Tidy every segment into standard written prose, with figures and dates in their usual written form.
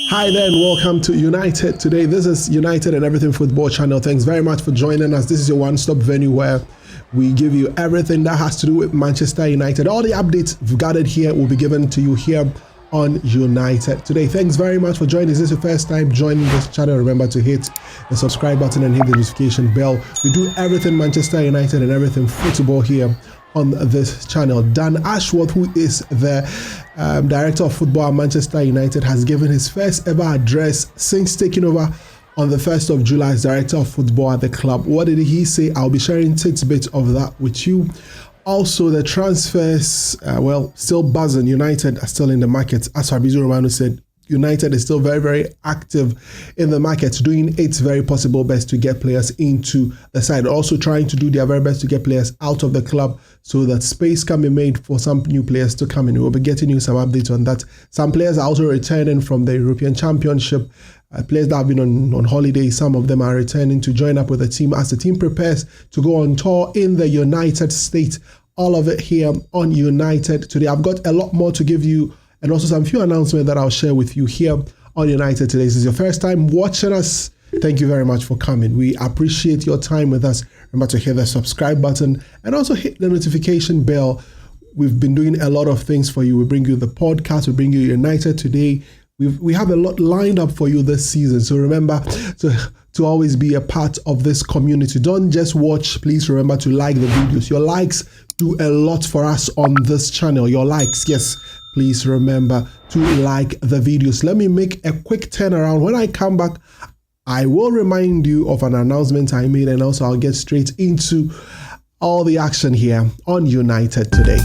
Hi there and welcome to United Today. This is United and Everything Football Channel. Thanks very much for joining us. This is your one-stop venue where we give you everything that has to do with Manchester United. All the updates we've gathered here will be given to you here on United Today. Thanks very much for joining. Is this your first time joining this channel? Remember to hit the subscribe button and hit the notification bell. We do everything Manchester United and everything football here on this channel. Dan Ashworth, who is the director of football at Manchester United, has given his first ever address since taking over on the 1st of July as director of football at the club. What did he say? I'll be sharing tidbits of that with you. Also, the transfers, still buzzing. United are still in the market. As Fabrizio Romano said, United is still very, very active in the market, doing its very possible best to get players into the side. Also trying to do their very best to get players out of the club so that space can be made for some new players to come in. We'll be getting you some updates on that. Some players are also returning from the European Championship. Players that have been on holiday, some of them are returning to join up with the team as the team prepares to go on tour in the United States. All of it here on United Today. I've got a lot more to give you, and also some few announcements that I'll share with you here on United Today. This is your first time watching us. Thank you very much for coming. We appreciate your time with us. Remember to hit the subscribe button and also hit the notification bell. We've been doing a lot of things for you. We bring you the podcast. We bring you United Today. We have a lot lined up for you this season. So remember to always be a part of this community. Don't just watch. Please remember to like the videos. Your likes do a lot for us on this channel. Your likes, yes. Please remember to like the videos. Let me make a quick turnaround. When I come back, I will remind you of an announcement I made, and also I'll get straight into all the action here on United Today.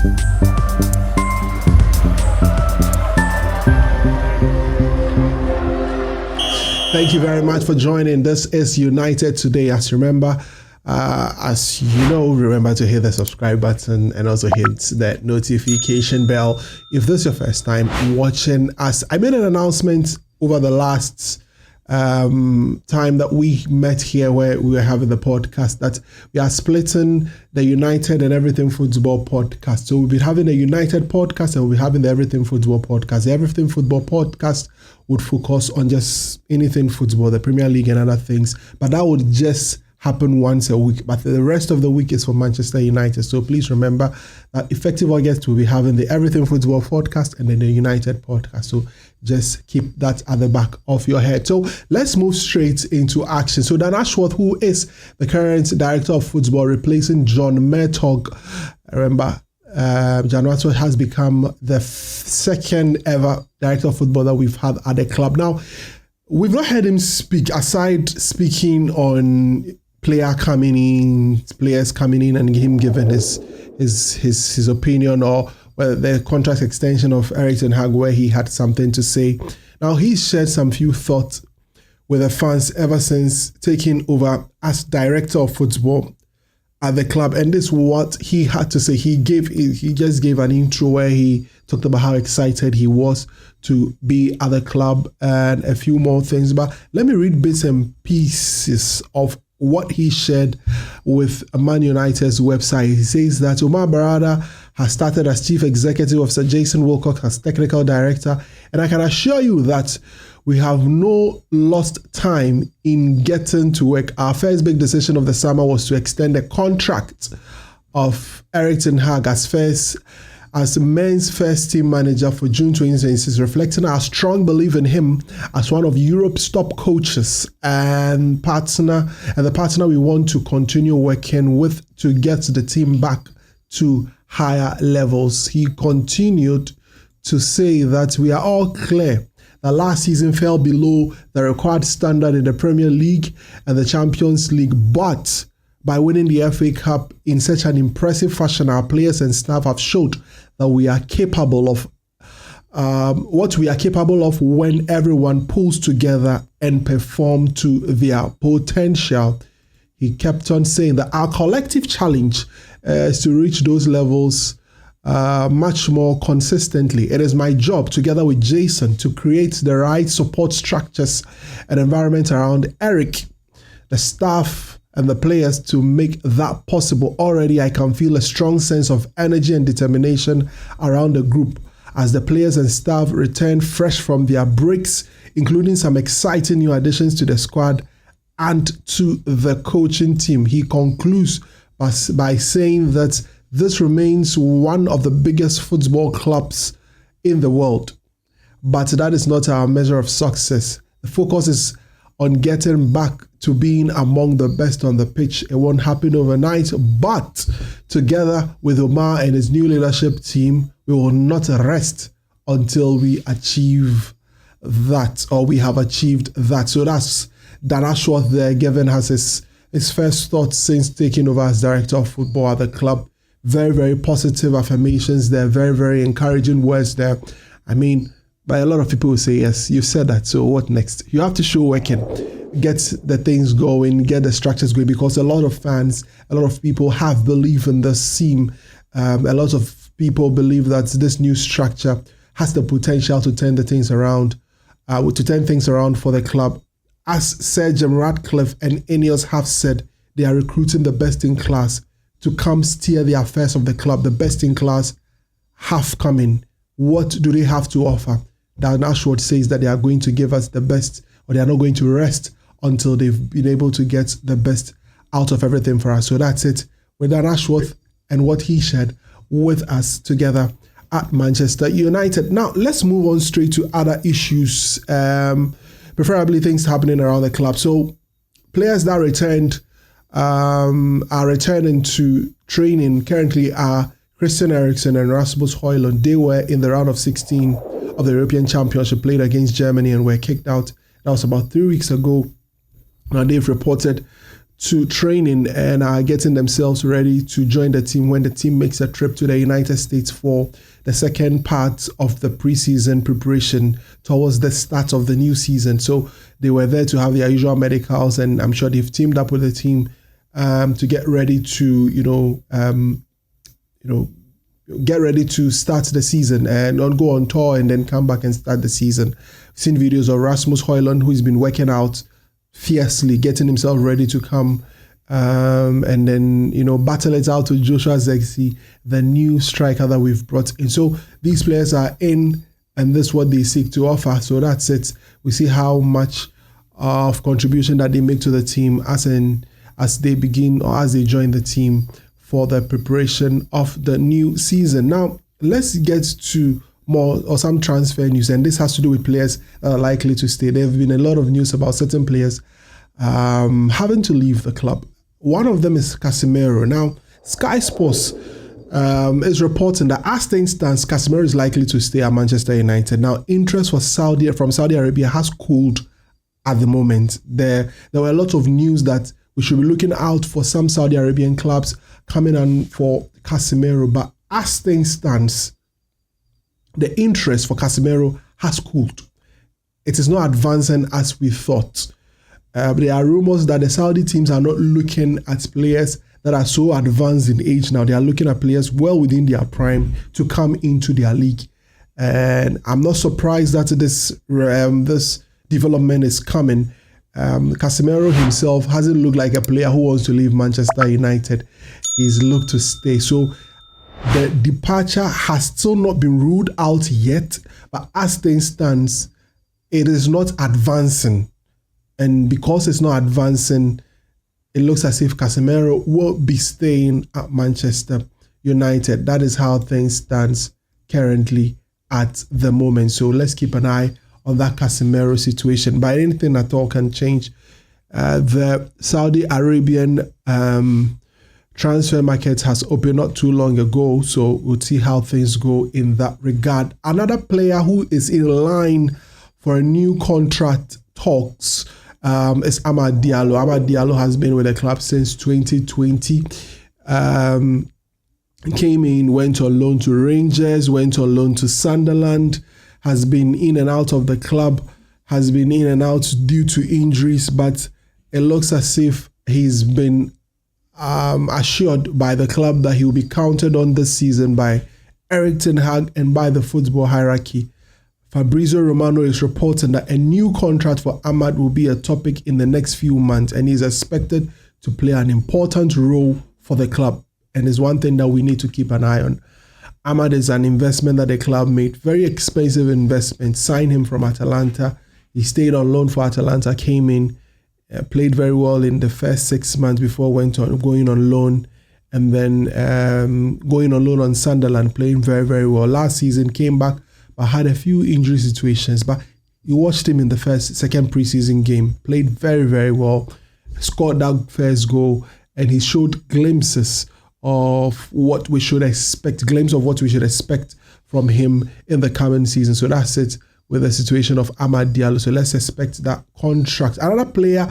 Thank you very much for joining. This is United Today. As you know, remember to hit the subscribe button and also hit the notification bell. If this is your first time watching us, I made an announcement over the last time that we met here where we were having the podcast that we are splitting the United and Everything Football podcast. So we'll be having the United podcast and we'll be having the Everything Football podcast. The Everything Football podcast would focus on just anything football, the Premier League and other things, but that would just happen once a week, but the rest of the week is for Manchester United. So please remember that effective August will be having the Everything Football podcast and then the United podcast. So just keep that at the back of your head. So let's move straight into action. So Dan Ashworth, who is the current director of football, replacing John Mertog. Remember, John Mertog has become the second ever director of football that we've had at the club. Now, we've not heard him speak, aside speaking on players coming in and him giving his opinion, or whether the contract extension of Erik ten Hag, where he had something to say. Now, he's shared some few thoughts with the fans ever since taking over as director of football at the club, and this is what he had to say. He just gave an intro where he talked about how excited he was to be at the club and a few more things. But let me read bits and pieces of what he shared with Man United's website. He says that Omar Barada has started as chief executive of Sir Jason Wilcock as technical director, and I can assure you that we have no lost time in getting to work. Our first big decision of the summer was to extend the contract of Erik ten Hag as men's first team manager for June 2026, reflecting our strong belief in him as one of Europe's top coaches and the partner we want to continue working with to get the team back to higher levels. He continued to say that we are all clear that last season fell below the required standard in the Premier League and the Champions League, but by winning the FA Cup in such an impressive fashion, our players and staff have showed that we are capable of what we are capable of when everyone pulls together and perform to their potential. He kept on saying that our collective challenge is to reach those levels much more consistently. It is my job, together with Jason, to create the right support structures and environment around Erik, the staff, and the players to make that possible. Already, I can feel a strong sense of energy and determination around the group. as the players and staff return fresh from their breaks, including some exciting new additions to the squad and to the coaching team. He concludes by saying that this remains one of the biggest football clubs in the world, but that is not our measure of success. The focus is on getting back to being among the best on the pitch. It won't happen overnight, but together with Omar and his new leadership team, we will not rest until we achieve that, or we have achieved that. So that's Dan Ashworth there, giving us his first thoughts since taking over as director of football at the club. Very, very positive affirmations there, very, very encouraging words there. I mean, but a lot of people will say, yes, you said that, so what next? You have to show working, get the things going, get the structures going, because a lot of fans, a lot of people have belief in this team. A lot of people believe that this new structure has the potential to turn the things around, to turn things around for the club. As Sir Jim Ratcliffe and Ineos have said, they are recruiting the best in class to come steer the affairs of the club. The best in class have come in. What do they have to offer? Dan Ashworth says that they are going to give us the best, or they are not going to rest until they've been able to get the best out of everything for us. So that's it with Dan Ashworth and what he shared with us together at Manchester United. Now, let's move on straight to other issues, preferably things happening around the club. So players that returned are returning to training currently are Christian Eriksen and Rasmus Højlund. They were in the round of 16 of the European Championship, played against Germany and were kicked out. That was about 3 weeks ago. Now they've reported to training and are getting themselves ready to join the team when the team makes a trip to the United States for the second part of the preseason preparation towards the start of the new season. So they were there to have their usual medicals, and I'm sure they've teamed up with the team to get ready to, get ready to start the season and not go on tour and then come back and start the season. I've seen videos of Rasmus Højlund, who's been working out fiercely, getting himself ready to come and then, battle it out with Joshua Zexi, the new striker that we've brought in. So these players are in, and this is what they seek to offer. So that's it. We see how much of contribution that they make to the team as they begin or as they join the team for the preparation of the new season. Now, let's get to more or some transfer news, and this has to do with players that are likely to stay. There have been a lot of news about certain players having to leave the club. One of them is Casemiro. Now, Sky Sports is reporting that as things stand, Casemiro is likely to stay at Manchester United. Now, interest from Saudi Arabia has cooled at the moment. There were a lot of news that we should be looking out for some Saudi Arabian clubs coming on for Casemiro, but as things stands, the interest for Casemiro has cooled. It is not advancing as we thought. There are rumors that the Saudi teams are not looking at players that are so advanced in age now. They are looking at players well within their prime to come into their league. And I'm not surprised that this development is coming. Casemiro himself hasn't looked like a player who wants to leave Manchester United. He's looked to stay. So the departure has still not been ruled out yet, but as things stands, it is not advancing. And because it's not advancing, it looks as if Casemiro will be staying at Manchester United. That is how things stands currently at the moment. So let's keep an eye on that Casemiro situation. But anything at all can change. The Saudi Arabian transfer market has opened not too long ago, so we'll see how things go in that regard. Another player who is in line for a new contract talks is Amad Diallo. Amad Diallo has been with the club since 2020. Came in, went on loan to Rangers, went on loan to Sunderland, has been in and out of the club, has been in and out due to injuries, but it looks as if he's been assured by the club that he will be counted on this season by Erik ten Hag and by the football hierarchy. Fabrizio Romano is reporting that a new contract for Amad will be a topic in the next few months, and he's expected to play an important role for the club, and is one thing that we need to keep an eye on. Ahmad is an investment that the club made, very expensive investment. Signed him from Atalanta. He stayed on loan for Atalanta, came in, played very well in the first 6 months before going on loan, and then going on loan on Sunderland, playing very, very well. Last season came back, but had a few injury situations. But you watched him in the second preseason game, played very, very well, scored that first goal, and he showed glimpses of what we should expect, from him in the coming season. So that's it with the situation of Amad Diallo. So let's expect that contract. Another player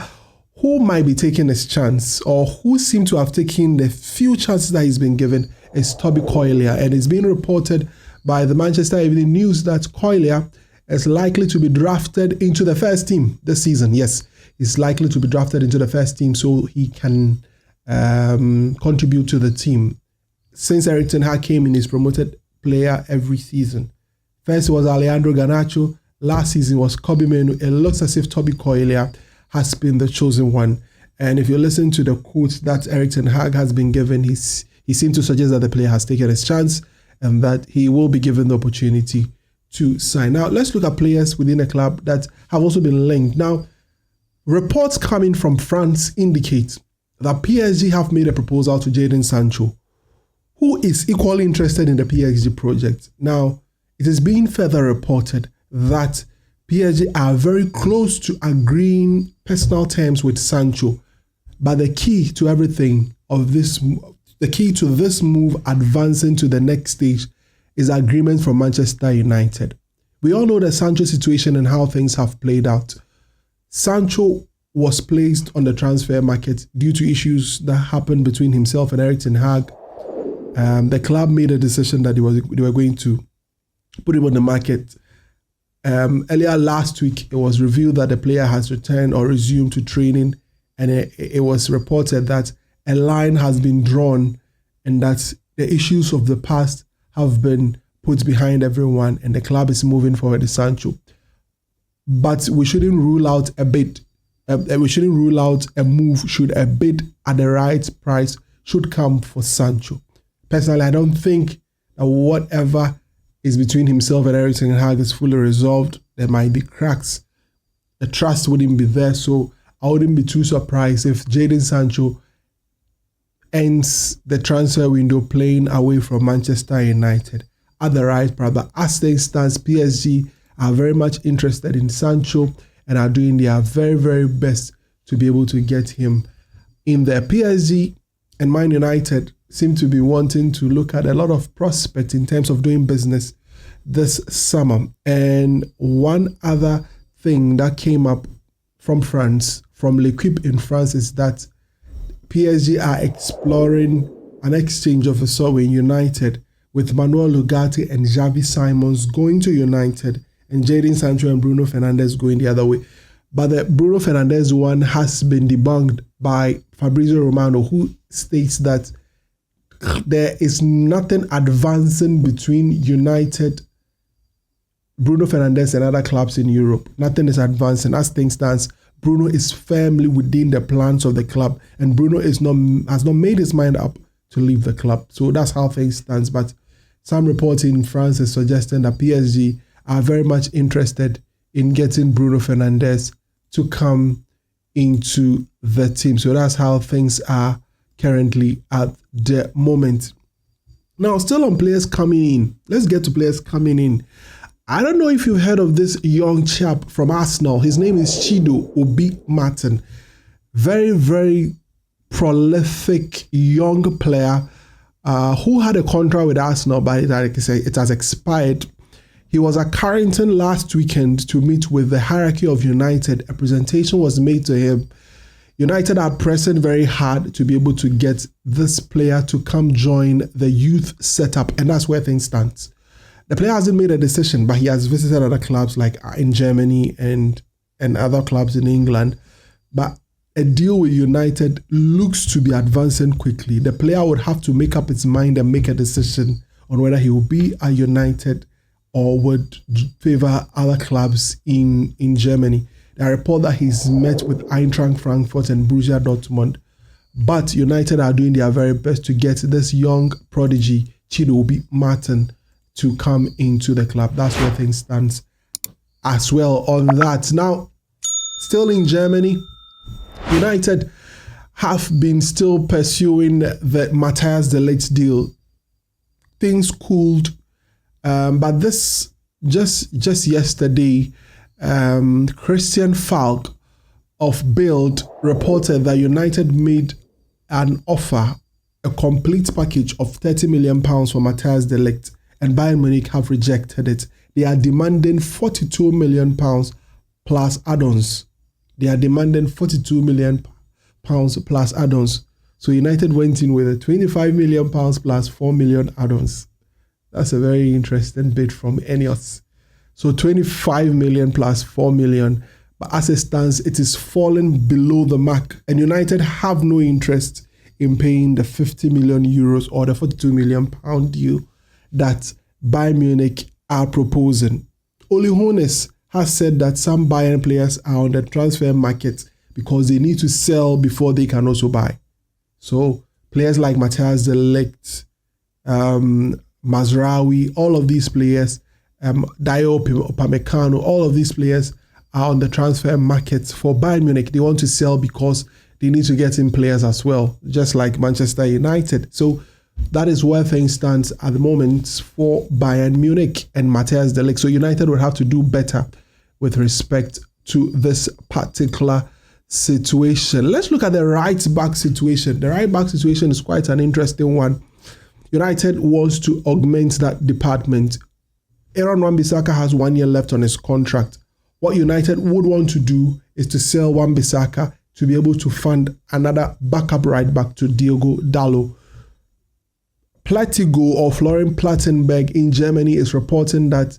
who might be taking his chance, or who seemed to have taken the few chances that he's been given, is Toby Coylia. And it's been reported by the Manchester Evening News that Coylia is likely to be drafted into the first team this season. Yes, he's likely to be drafted into the first team so he can contribute to the team. Since Erik ten Hag came in, he's promoted player every season. First was Alejandro Garnacho. Last season was Kobe Menu. It looks as if Toby Coylia has been the chosen one. And if you listen to the quote that Erik ten Hag has been given, he seemed to suggest that the player has taken his chance and that he will be given the opportunity to sign. Now, let's look at players within the club that have also been linked. Now, reports coming from France indicate that PSG have made a proposal to Jadon Sancho, who is equally interested in the PSG project. Now, it is being further reported that PSG are very close to agreeing personal terms with Sancho, but the key to this move advancing to the next stage is agreement from Manchester United. We all know the Sancho situation and how things have played out. Sancho was placed on the transfer market due to issues that happened between himself and Erik ten Hag. The club made a decision that they were going to put him on the market. Earlier last week, it was revealed that the player has returned or resumed to training, and it was reported that a line has been drawn and that the issues of the past have been put behind everyone and the club is moving forward with Sancho. But we shouldn't rule out a bid. We shouldn't rule out a move should a bid at the right price should come for Sancho. Personally, I don't think that whatever is between himself and Erik ten Hag is fully resolved. There might be cracks. The trust wouldn't be there, so I wouldn't be too surprised if Jadon Sancho ends the transfer window playing away from Manchester United at the right price. But as things stand, PSG are very much interested in Sancho and are doing their very, very best to be able to get him in there. PSG and Man United seem to be wanting to look at a lot of prospects in terms of doing business this summer. And one other thing that came up from France, from L'Equipe in France, is that PSG are exploring an exchange of a sort with United, with Manuel Ugarte and Xavi Simons going to United and Jadon Sancho and Bruno Fernandes going the other way. But the Bruno Fernandes one has been debunked by Fabrizio Romano, who states that there is nothing advancing between United, Bruno Fernandes and other clubs in Europe. Nothing is advancing. As things stand, Bruno is firmly within the plans of the club, and Bruno has not made his mind up to leave the club. So that's how things stand. But some reports in France is suggesting that PSG are very much interested in getting Bruno Fernandes to come into the team. So that's how things are currently at the moment. Now, still on players coming in. Let's get to players coming in. I don't know if you've heard of this young chap from Arsenal. His name is Chido Obi-Martin. Very, very prolific young player who had a contract with Arsenal, but it has expired. He was at Carrington last weekend to meet with the hierarchy of United. A presentation was made to him. United are pressing very hard to be able to get this player to come join the youth setup, and that's where things stand. The player hasn't made a decision, but he has visited other clubs like in Germany and other clubs in England. But a deal with United looks to be advancing quickly. The player would have to make up its mind and make a decision on whether he will be at United or would favor other clubs in Germany. There are reports that he's met with Eintracht Frankfurt and Borussia Dortmund, but United are doing their very best to get this young prodigy Chido Obi-Martin to come into the club. That's where things stand as well on that. Now, still in Germany, United have been still pursuing the Matthias de Ligt deal. Things cooled, but this just yesterday, Christian Falk of Bild reported that United made an offer, a complete package of £30 million for Matthias de Ligt, and Bayern Munich have rejected it. They are demanding £42 million plus add-ons. They are demanding £42 million plus add-ons. So United went in with a £25 million plus 4 million add-ons. That's a very interesting bid from Enios. So 25 million plus 4 million. But as it stands, it is falling below the mark. And United have no interest in paying the 50 million euros or the 42 million pound deal that Bayern Munich are proposing. Ole Hoeneß has said that some Bayern players are on the transfer market because they need to sell before they can also buy. So players like Matthias de Ligt, Mazaroui, all of these players, Dio Upamecano, all of these players are on the transfer market for Bayern Munich. They want to sell because they need to get in players as well, just like Manchester United. So that is where things stand at the moment for Bayern Munich and Matthias de Ligt. So United will have to do better with respect to this particular situation. Let's look at the right back situation. The right back situation is quite an interesting one. United wants to augment that department. Aaron Wan-Bissaka has 1 year left on his contract. What United would want to do is to sell Wan-Bissaka to be able to fund another backup right back to Diogo Dalot. Platigo or Florian Plettenberg in Germany is reporting that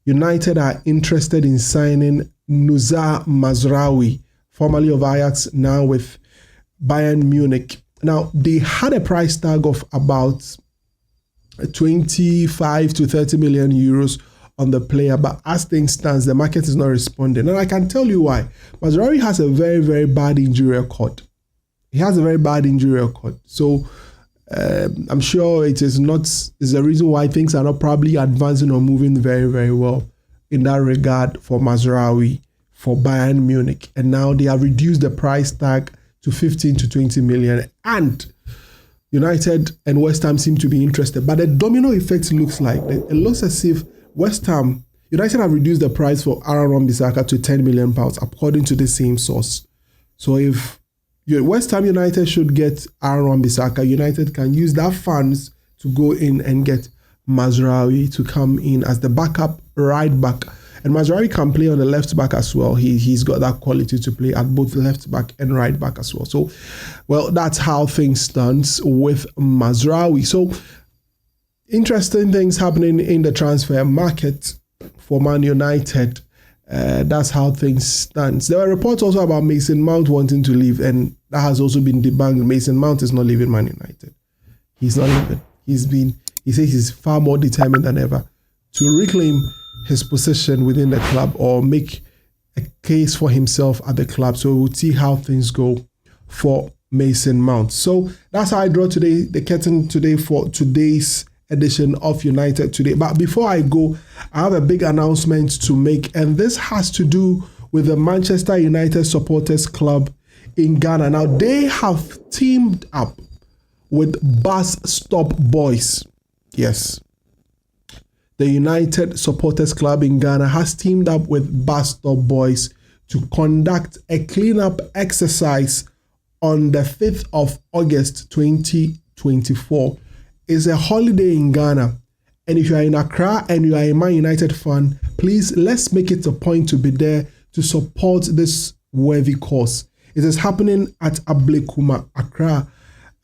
United are interested in signing Nuzar Mazaroui, formerly of Ajax, now with Bayern Munich. Now, they had a price tag of about 25 to 30 million euros on the player, but as things stand, the market is not responding. And I can tell you why. Mazaroui has a very, very bad injury record. He has a very bad injury record. So I'm sure it is the reason why things are not probably advancing or moving very, very well in that regard for Mazaroui, for Bayern Munich. And now they have reduced the price tag to 15 to 20 million. And United and West Ham seem to be interested. But the domino effect looks like, it looks as if United have reduced the price for Aaron Wan-Bissaka to £10 million, according to the same source. So if West Ham United should get Aaron Wan-Bissaka, United can use that funds to go in and get Mazaroui to come in as the backup right back. And Mazaroui can play on the left back as well. He's got that quality to play at both left back and right back as well. So, well, that's how things stand with Mazaroui. So, interesting things happening in the transfer market for Man United. That's how things stand. There were reports also about Mason Mount wanting to leave, and that has also been debunked. Mason Mount is not leaving Man United. He's not leaving. He says he's far more determined than ever to reclaim his position within the club or make a case for himself at the club. So we'll see how things go for Mason Mount. So that's how I draw the curtain today for today's edition of United Today. But before I go, I have a big announcement to make, and this has to do with the Manchester United Supporters Club in Ghana. Now, they have teamed up with Bus Stop Boys. Yes. The United Supporters Club in Ghana has teamed up with Bus Stop Boys to conduct a cleanup exercise on the 5th of August 2024. It's a holiday in Ghana. And if you are in Accra and you are a Man United fan, please, let's make it a point to be there to support this worthy cause. It is happening at Ablekuma, Accra,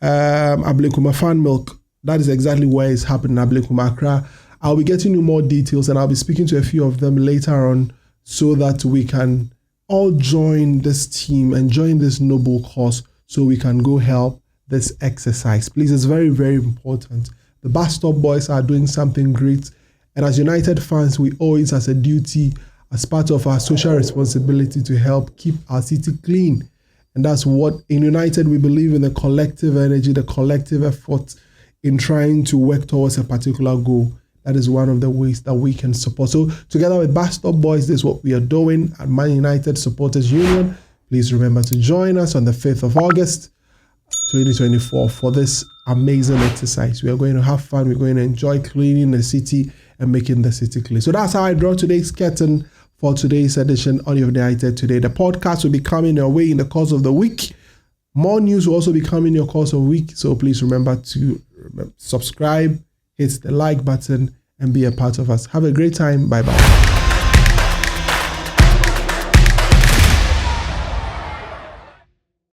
Ablekuma Fan Milk. That is exactly where it's happening, Ablekuma, Accra. I'll be getting you more details and I'll be speaking to a few of them later on so that we can all join this team and join this noble cause so we can go help this exercise. Please, it's very, very important. The Bus Stop Boys are doing something great. And as United fans, we owe it as a duty, as part of our social responsibility to help keep our city clean. And that's what, in United, we believe in the collective energy, the collective effort in trying to work towards a particular goal. That is one of the ways that we can support. So together with Bastard Boys, this is what we are doing at Man United Supporters Union. Please remember to join us on the 5th of August, 2024 for this amazing exercise. We are going to have fun. We're going to enjoy cleaning the city and making the city clean. So that's how I draw today's curtain for today's edition of United Today. The podcast will be coming your way in the course of the week. More news will also be coming in your course of the week. So please remember to subscribe, hit the like button, and be a part of us. Have a great time. Bye-bye.